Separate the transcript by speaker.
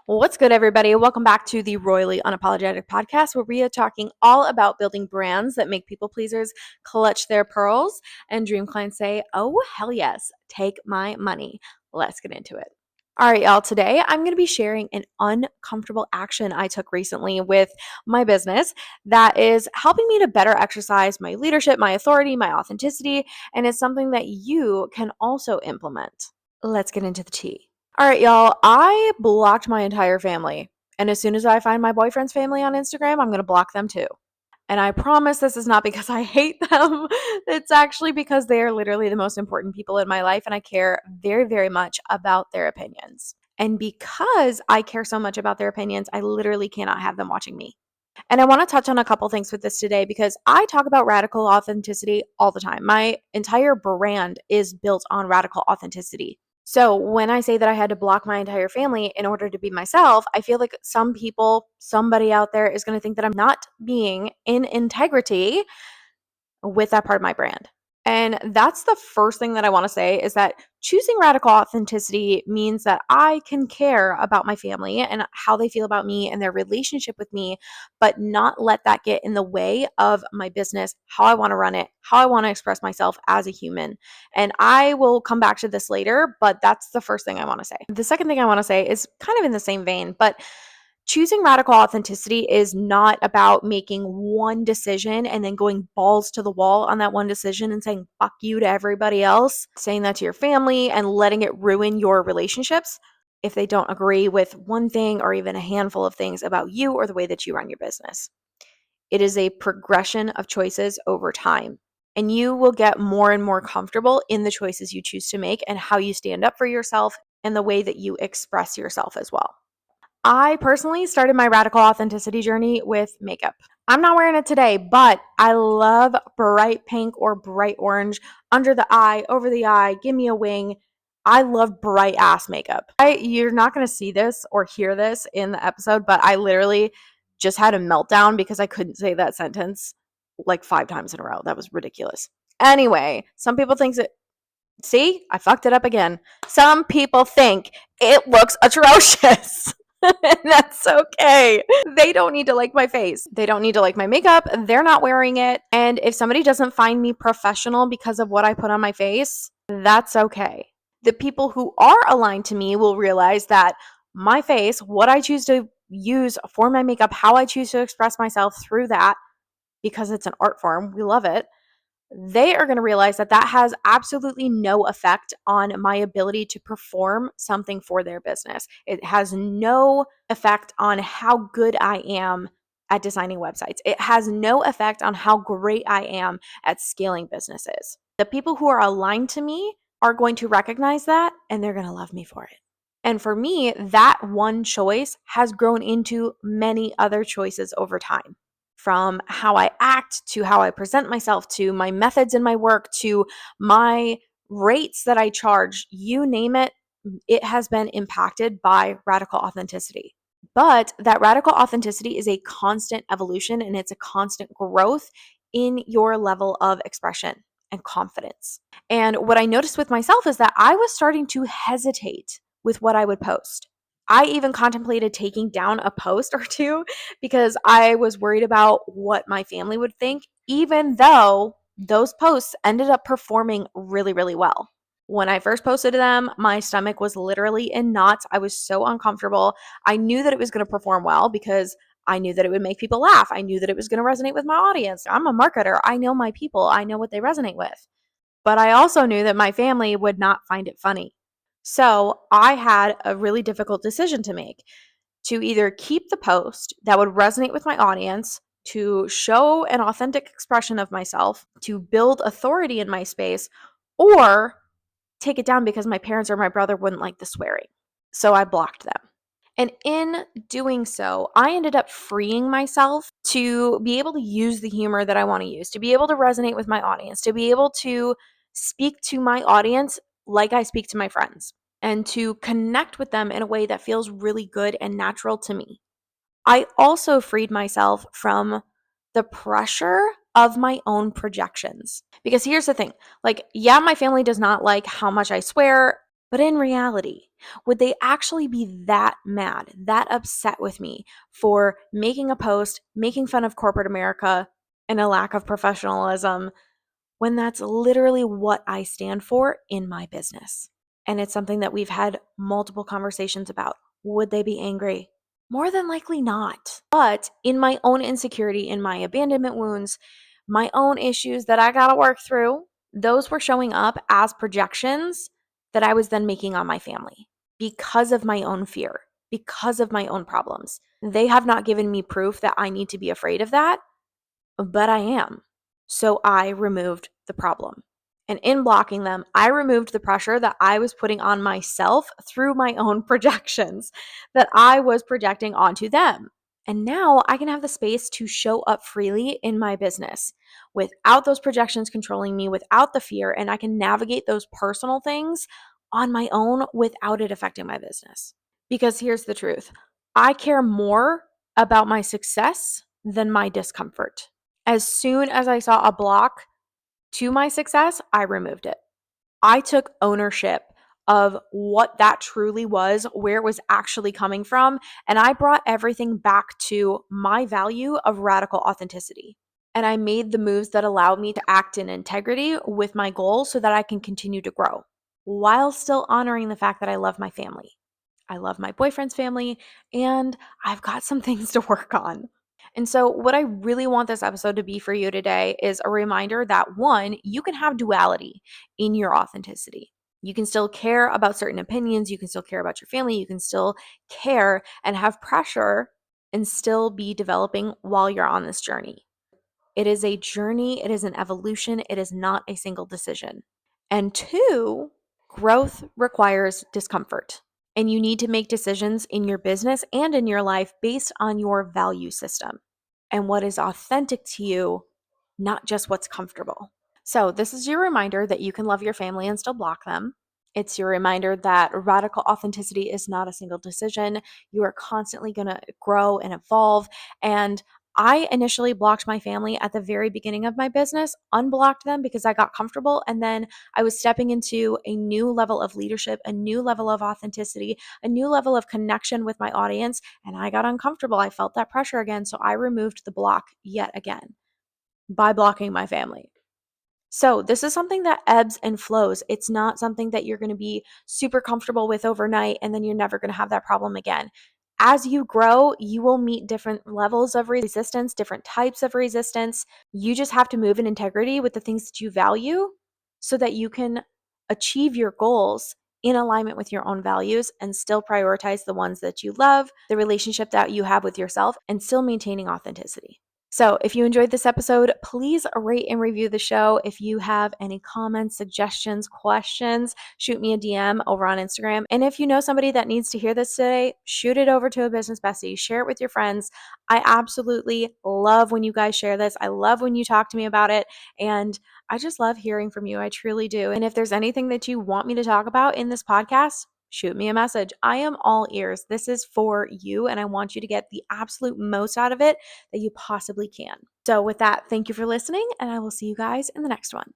Speaker 1: What's good, everybody? Welcome back to the Royally Unapologetic podcast, where we are talking all about building brands that make people pleasers clutch their pearls and dream clients say, oh, hell yes, take my money. Let's get into it. All right, y'all. Today, I'm going to be sharing an uncomfortable action I took recently with my business that is helping me to better exercise my leadership, my authority, my authenticity, and it's something that you can also implement. Let's get into the tea. All right, y'all. I blocked my entire family. And as soon as I find my boyfriend's family on Instagram, I'm going to block them too. And I promise this is not because I hate them. It's actually because they are literally the most important people in my life. And I care very, very much about their opinions. And because I care so much about their opinions, I literally cannot have them watching me. And I want to touch on a couple things with this today because I talk about radical authenticity all the time. My entire brand is built on radical authenticity. So when I say that I had to block my entire family in order to be myself, I feel like some people, somebody out there is going to think that I'm not being in integrity with that part of my brand. And that's the first thing that I want to say is that choosing radical authenticity means that I can care about my family and how they feel about me and their relationship with me, but not let that get in the way of my business, how I want to run it, how I want to express myself as a human. And I will come back to this later, but that's the first thing I want to say. The second thing I want to say is kind of in the same vein, but choosing radical authenticity is not about making one decision and then going balls to the wall on that one decision and saying fuck you to everybody else, saying that to your family and letting it ruin your relationships if they don't agree with one thing or even a handful of things about you or the way that you run your business. It is a progression of choices over time, and you will get more and more comfortable in the choices you choose to make and how you stand up for yourself and the way that you express yourself as well. I personally started my radical authenticity journey with makeup. I'm not wearing it today, but I love bright pink or bright orange under the eye, over the eye, give me a wing. I love bright ass makeup. You're not going to see this or hear this in the episode, but I literally just had a meltdown because I couldn't say that sentence like 5 times in a row. That was ridiculous. Anyway, some people think that, see, I fucked it up again. Some people think it looks atrocious. And that's okay. They don't need to like my face. They don't need to like my makeup. They're not wearing it. And if somebody doesn't find me professional because of what I put on my face, that's okay. The people who are aligned to me will realize that my face, what I choose to use for my makeup, how I choose to express myself through that, because it's an art form, we love it, they are going to realize that that has absolutely no effect on my ability to perform something for their business. It has no effect on how good I am at designing websites. It has no effect on how great I am at scaling businesses. The people who are aligned to me are going to recognize that and they're going to love me for it. And for me, that one choice has grown into many other choices over time, from how I act to how I present myself to my methods in my work to my rates that I charge, you name it, it has been impacted by radical authenticity. But that radical authenticity is a constant evolution and it's a constant growth in your level of expression and confidence. And what I noticed with myself is that I was starting to hesitate with what I would post. I even contemplated taking down a post or two because I was worried about what my family would think, even though those posts ended up performing really, really well. When I first posted them, my stomach was literally in knots. I was so uncomfortable. I knew that it was going to perform well because I knew that it would make people laugh. I knew that it was going to resonate with my audience. I'm a marketer. I know my people. I know what they resonate with. But I also knew that my family would not find it funny. So I had a really difficult decision to make, to either keep the post that would resonate with my audience, to show an authentic expression of myself, to build authority in my space, or take it down because my parents or my brother wouldn't like the swearing. So I blocked them. And in doing so, I ended up freeing myself to be able to use the humor that I want to use, to be able to resonate with my audience, to be able to speak to my audience like I speak to my friends, and to connect with them in a way that feels really good and natural to me. I also freed myself from the pressure of my own projections. Because here's the thing, like, yeah, my family does not like how much I swear. But in reality, would they actually be that mad, that upset with me for making a post, making fun of corporate America and a lack of professionalism when that's literally what I stand for in my business? And it's something that we've had multiple conversations about. Would they be angry? More than likely not. But in my own insecurity, in my abandonment wounds, my own issues that I got to work through, those were showing up as projections that I was then making on my family because of my own fear, because of my own problems. They have not given me proof that I need to be afraid of that, but I am. So I removed the problem. And in blocking them, I removed the pressure that I was putting on myself through my own projections that I was projecting onto them. And now I can have the space to show up freely in my business without those projections controlling me, without the fear, and I can navigate those personal things on my own without it affecting my business. Because here's the truth, I care more about my success than my discomfort. As soon as I saw a block to my success, I removed it. I took ownership of what that truly was, where it was actually coming from, and I brought everything back to my value of radical authenticity. And I made the moves that allowed me to act in integrity with my goals so that I can continue to grow while still honoring the fact that I love my family. I love my boyfriend's family, and I've got some things to work on. And so, what I really want this episode to be for you today is a reminder that one, you can have duality in your authenticity. You can still care about certain opinions, you can still care about your family, you can still care and have pressure and still be developing while you're on this journey. It is a journey, it is an evolution, it is not a single decision. And two, growth requires discomfort. And you need to make decisions in your business and in your life based on your value system and what is authentic to you, not just what's comfortable. So, this is your reminder that you can love your family and still block them. It's your reminder that radical authenticity is not a single decision. You are constantly going to grow and evolve. And I initially blocked my family at the very beginning of my business, unblocked them because I got comfortable. And then I was stepping into a new level of leadership, a new level of authenticity, a new level of connection with my audience. And I got uncomfortable. I felt that pressure again. So I removed the block yet again by blocking my family. So, this is something that ebbs and flows. It's not something that you're going to be super comfortable with overnight and then you're never going to have that problem again. As you grow, you will meet different levels of resistance, different types of resistance. You just have to move in integrity with the things that you value so that you can achieve your goals in alignment with your own values and still prioritize the ones that you love, the relationship that you have with yourself, and still maintaining authenticity. So, if you enjoyed this episode, please rate and review the show. If you have any comments, suggestions, questions, shoot me a DM over on Instagram. And if you know somebody that needs to hear this today, shoot it over to a business bestie, share it with your friends. I absolutely love when you guys share this. I love when you talk to me about it. And I just love hearing from you. I truly do. And if there's anything that you want me to talk about in this podcast, shoot me a message. I am all ears. This is for you, and I want you to get the absolute most out of it that you possibly can. So, with that, thank you for listening, and I will see you guys in the next one.